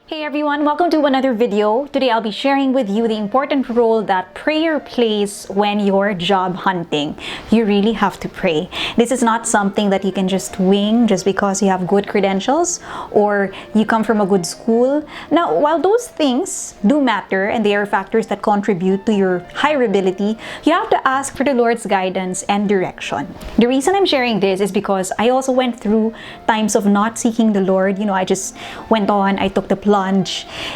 Hey everyone, welcome to another video. Today I'll be sharing with you the important role that prayer plays when you're job hunting. You really have to pray. This is not something that you can just wing just because you have good credentials or you come from a good school. Now, while those things do matter and they are factors that contribute to your hireability, you have to ask for the Lord's guidance and direction. The reason I'm sharing this is because I also went through times of not seeking the Lord. I just went on, I took the plunge,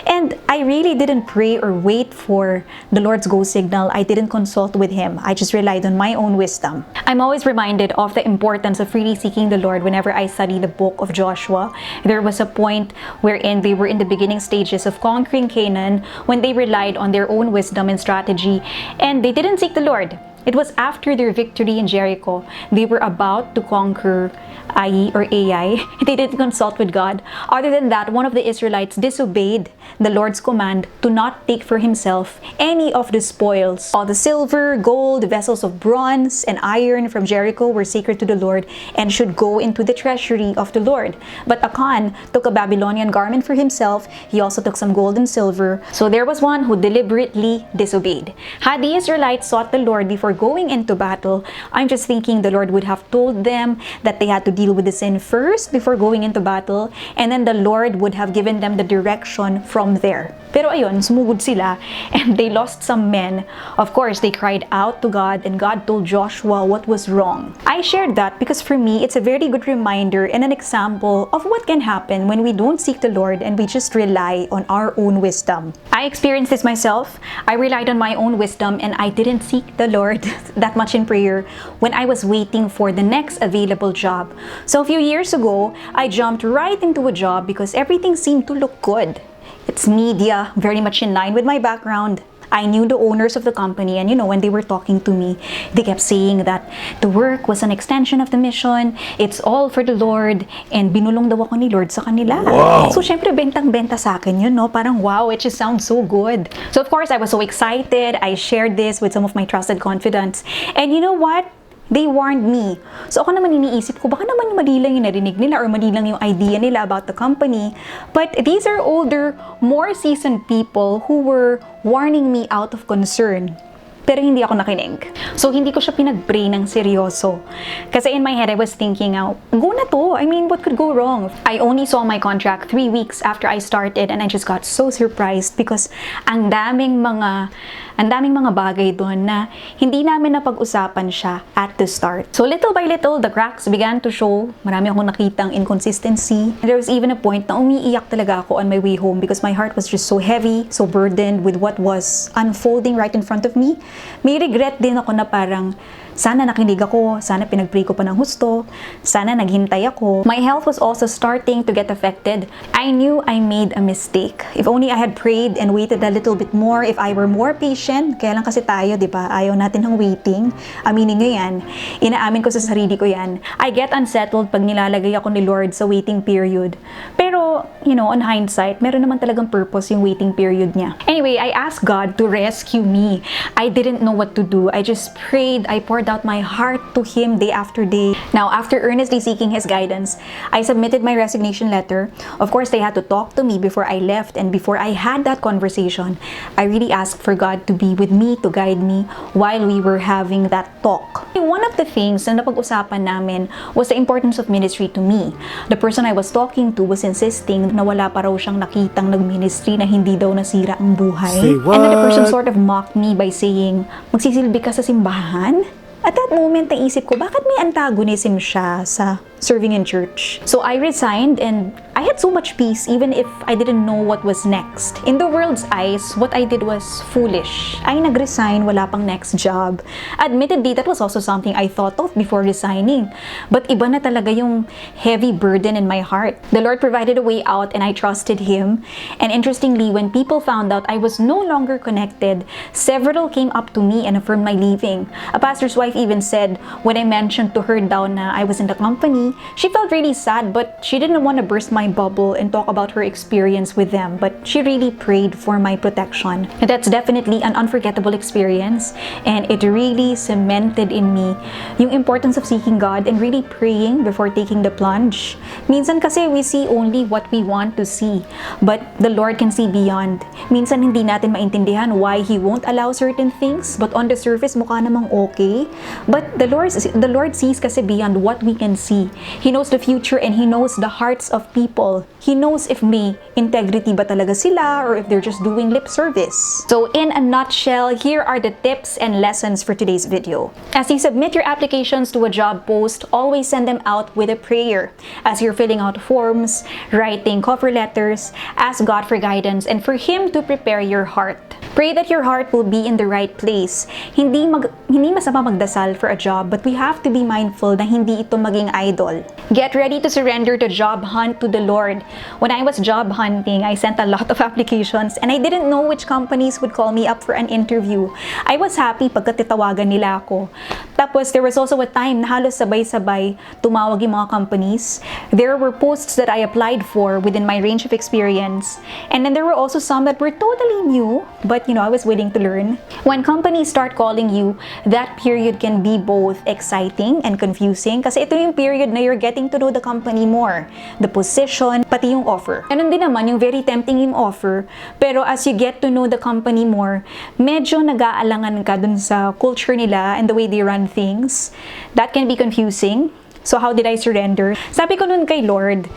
and I really didn't pray or wait for the Lord's go signal. I didn't consult with Him. I just relied on my own wisdom. I'm always reminded of the importance of really seeking the Lord whenever I study the book of Joshua. There was a point wherein they were in the beginning stages of conquering Canaan when they relied on their own wisdom and strategy, and they didn't seek the Lord. It was after their victory in Jericho. They were about to conquur Ai or Ai. They didn't consult with God. Other than that, one of the Israelites disobeyed the Lord's command to not take for himself any of the spoils. All the silver, gold, vessels of bronze, and iron from Jericho were sacred to the Lord and should go into the treasury of the Lord. But Achan took a Babylonian garment for himself. He also took some gold and silver. So there was one who deliberately disobeyed. Had the Israelites sought the Lord before going into battle, I'm just thinking the Lord would have told them that they had to deal with the sin first before going into battle, and then the Lord would have given them the direction from there. Pero ayun, sumugod sila and they lost some men. Of course, they cried out to God and God told Joshua what was wrong. I shared that because for me, it's a very good reminder and an example of what can happen when we don't seek the Lord and we just rely on our own wisdom. I experienced this myself. I relied on my own wisdom and I didn't seek the Lord that much in prayer when I was waiting for the next available job. So a few years ago, I jumped right into a job because everything seemed to look good. It's media, very much in line with my background. I knew the owners of the company and when they were talking to me, they kept saying that the work was an extension of the mission, it's all for the Lord, and binulong daw ako ni Lord sa kanila. Wow. So syempre bentang-benta sa akin yun, parang wow, it just sounds so good. So of course, I was so excited. I shared this with some of my trusted confidants. And you know what? They warned me. So ako naman iniisip ko, baka naman mali lang yung narinig nila or mali lang yung idea nila about the company. But these are older, more seasoned people who were warning me out of concern. Pero hindi ako nakinig. So, hindi ko siya pinag-pray ng seryoso. Kasi in my head, I was thinking, go na to. I mean, what could go wrong? I only saw my contract 3 weeks after I started and I just got so surprised because ang daming mga bagay doon na hindi namin napag-usapan siya at the start. So, little by little, the cracks began to show. Marami akong nakitang inconsistency. And there was even a point na umiiyak talaga ako on my way home because my heart was just so heavy, so burdened with what was unfolding right in front of me. May regret din ako na parang sana nakinig ako, sana pinag-pray ko pa ng husto, sana naghintay ako. My health was also starting to get affected. I knew I made a mistake. If only I had prayed and waited a little bit more, if I were more patient. Kaya lang kasi tayo, di ba? Ayaw natin ng waiting. Aminin nyo yan. Inaamin ko sa sarili ko yan. I get unsettled pag nilalagay ako ni Lord sa waiting period. Pero, on hindsight, meron naman talagang purpose yung waiting period niya. Anyway, I asked God to rescue me. I didn't know what to do. I just prayed. I poured out my heart to Him day after day. Now, after earnestly seeking His guidance, I submitted my resignation letter. Of course, they had to talk to me before I left, and before I had that conversation, I really asked for God to be with me, to guide me while we were having that talk. One of the things na napag-usapan namin was the importance of ministry to me. The person I was talking to was insisting na wala pa raw siyang nakitang nag-ministry na hindi daw nasira ang buhay. And then the person sort of mocked me by saying, magsisilbi ka sa simbahan? At that moment, naisip ko, bakit may antagonism siya sa serving in church? So I resigned and I had so much peace even if I didn't know what was next. In the world's eyes, what I did was foolish. I nag-resign, wala pang next job. Admittedly, that was also something I thought of before resigning. But iba na talaga yung heavy burden in my heart. The Lord provided a way out and I trusted Him. And interestingly, when people found out I was no longer connected, several came up to me and affirmed my leaving. A pastor's wife even said, when I mentioned to her daw na I was in the company, mean, she felt really sad, but she didn't want to burst my bubble and talk about her experience with them. But she really prayed for my protection. And that's definitely an unforgettable experience. And it really cemented in me yung importance of seeking God and really praying before taking the plunge. Minsan kasi we see only what we want to see, but the Lord can see beyond. Minsan hindi natin maintindihan why He won't allow certain things, but on the surface mukha namang okay. But the Lord sees kasi beyond what we can see. He knows the future and He knows the hearts of people. He knows if may integrity ba talaga sila or if they're just doing lip service. So in a nutshell, here are the tips and lessons for today's video. As you submit your applications to a job post, always send them out with a prayer. As you're filling out forms, writing cover letters, ask God for guidance and for Him to prepare your heart. Pray that your heart will be in the right place. Hindi masama magdasal for a job, but we have to be mindful na hindi ito maging idol. Get ready to surrender the job hunt to the Lord. When I was job hunting, I sent a lot of applications and I didn't know which companies would call me up for an interview. I was happy pagkatitawagan nila ako. Tapos there was also a time na halos sabay-sabay tumawag yung mga companies. There were posts that I applied for within my range of experience. And then there were also some that were totally new, but I was willing to learn. When companies start calling you, that period can be both exciting and confusing kasi ito yung period na you're getting to know the company more, the position, pati yung offer. Ganun din naman yung very tempting yung offer, pero as you get to know the company more, medyo nag-aalangan ka dun sa culture nila and the way they run things. That can be confusing. So how did I surrender? Sabi ko nun kay Lord,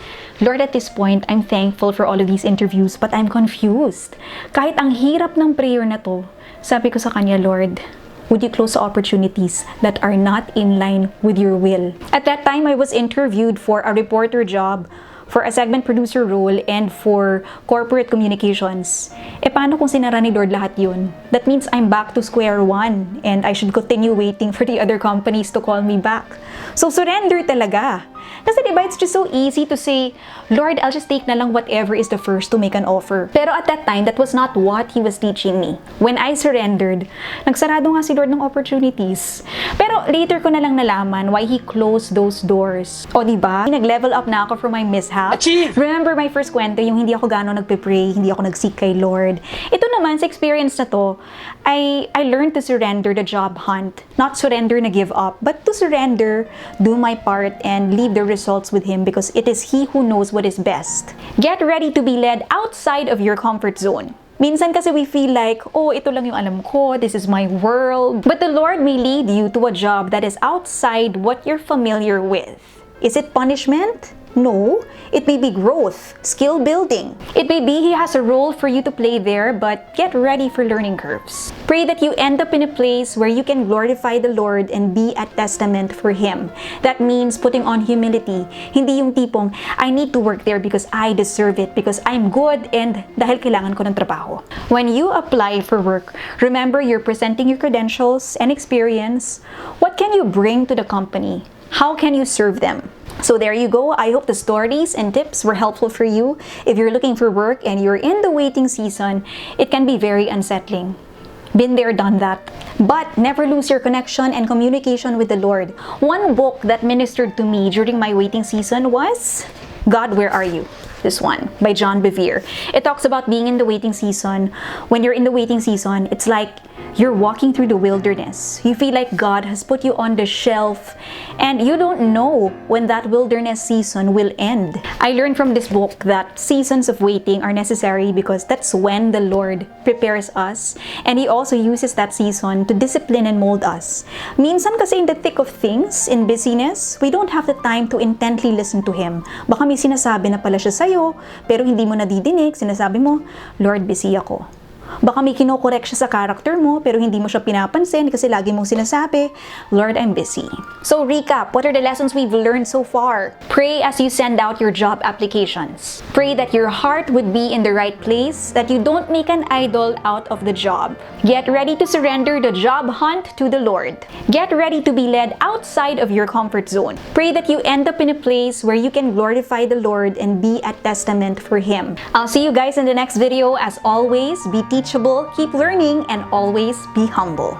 at this point, I'm thankful for all of these interviews, but I'm confused. Kahit ang hirap ng prayer na to, sabi ko sa Kanya, Lord, would you close opportunities that are not in line with your will? At that time, I was interviewed for a reporter job, for a segment producer role, and for corporate communications. Paano kung sinara ni Lord lahat yun? That means I'm back to square one, and I should continue waiting for the other companies to call me back. So surrender talaga. Kasi diba, it's just so easy to say, Lord, I'll just take na lang whatever is the first to make an offer. Pero at that time, that was not what He was teaching me. When I surrendered, nagsarado nga si Lord ng opportunities. Pero later ko na lang nalaman why He closed those doors. O diba, nag-level up na ako from my mishap. Achieve! Remember my first kwento, yung hindi ako gano'ng nagpe-pray, hindi ako nag-seek kay Lord. Ito naman, sa experience na to, I learned to surrender the job hunt. Not surrender na give up, but to surrender, do my part, and leave the results with Him because it is He who knows what is best. Get ready to be led outside of your comfort zone. Minsan kasi we feel like, oh, ito lang yung alam ko, this is my world. But the Lord may lead you to a job that is outside what you're familiar with. Is it punishment? No, it may be growth, skill building. It may be He has a role for you to play there, but get ready for learning curves. Pray that you end up in a place where you can glorify the Lord and be a testament for Him. That means putting on humility. Hindi yung tipong, I need to work there because I deserve it, because I'm good and dahil kailangan ko ng trabaho. When you apply for work, remember you're presenting your credentials and experience. What can you bring to the company? How can you serve them? So there you go. I hope the stories and tips were helpful for you. If you're looking for work and you're in the waiting season, it can be very unsettling. Been there, done that. But never lose your connection and communication with the Lord. One book that ministered to me during my waiting season was God, Where Are You? This one by John Bevere. It talks about being in the waiting season. When you're in the waiting season, it's like you're walking through the wilderness. You feel like God has put you on the shelf and you don't know when that wilderness season will end. I learned from this book that seasons of waiting are necessary because that's when the Lord prepares us and He also uses that season to discipline and mold us. Minsan kasi in the thick of things, in busyness, we don't have the time to intently listen to Him. Baka may sinasabi na pala siya sa'yo, pero hindi mo nadidinig, sinasabi mo, Lord, busy ako. Baka may kinokorek siya sa character mo pero hindi mo siya pinapansin kasi lagi mong sinasabi, Lord, I'm busy. So recap, what are the lessons we've learned so far? Pray as you send out your job applications. Pray that your heart would be in the right place, that you don't make an idol out of the job. Get ready to surrender the job hunt to the Lord. Get ready to be led outside of your comfort zone. Pray that you end up in a place where you can glorify the Lord and be a testament for Him. I'll see you guys in the next video. As always, be teachable, keep learning, and always be humble.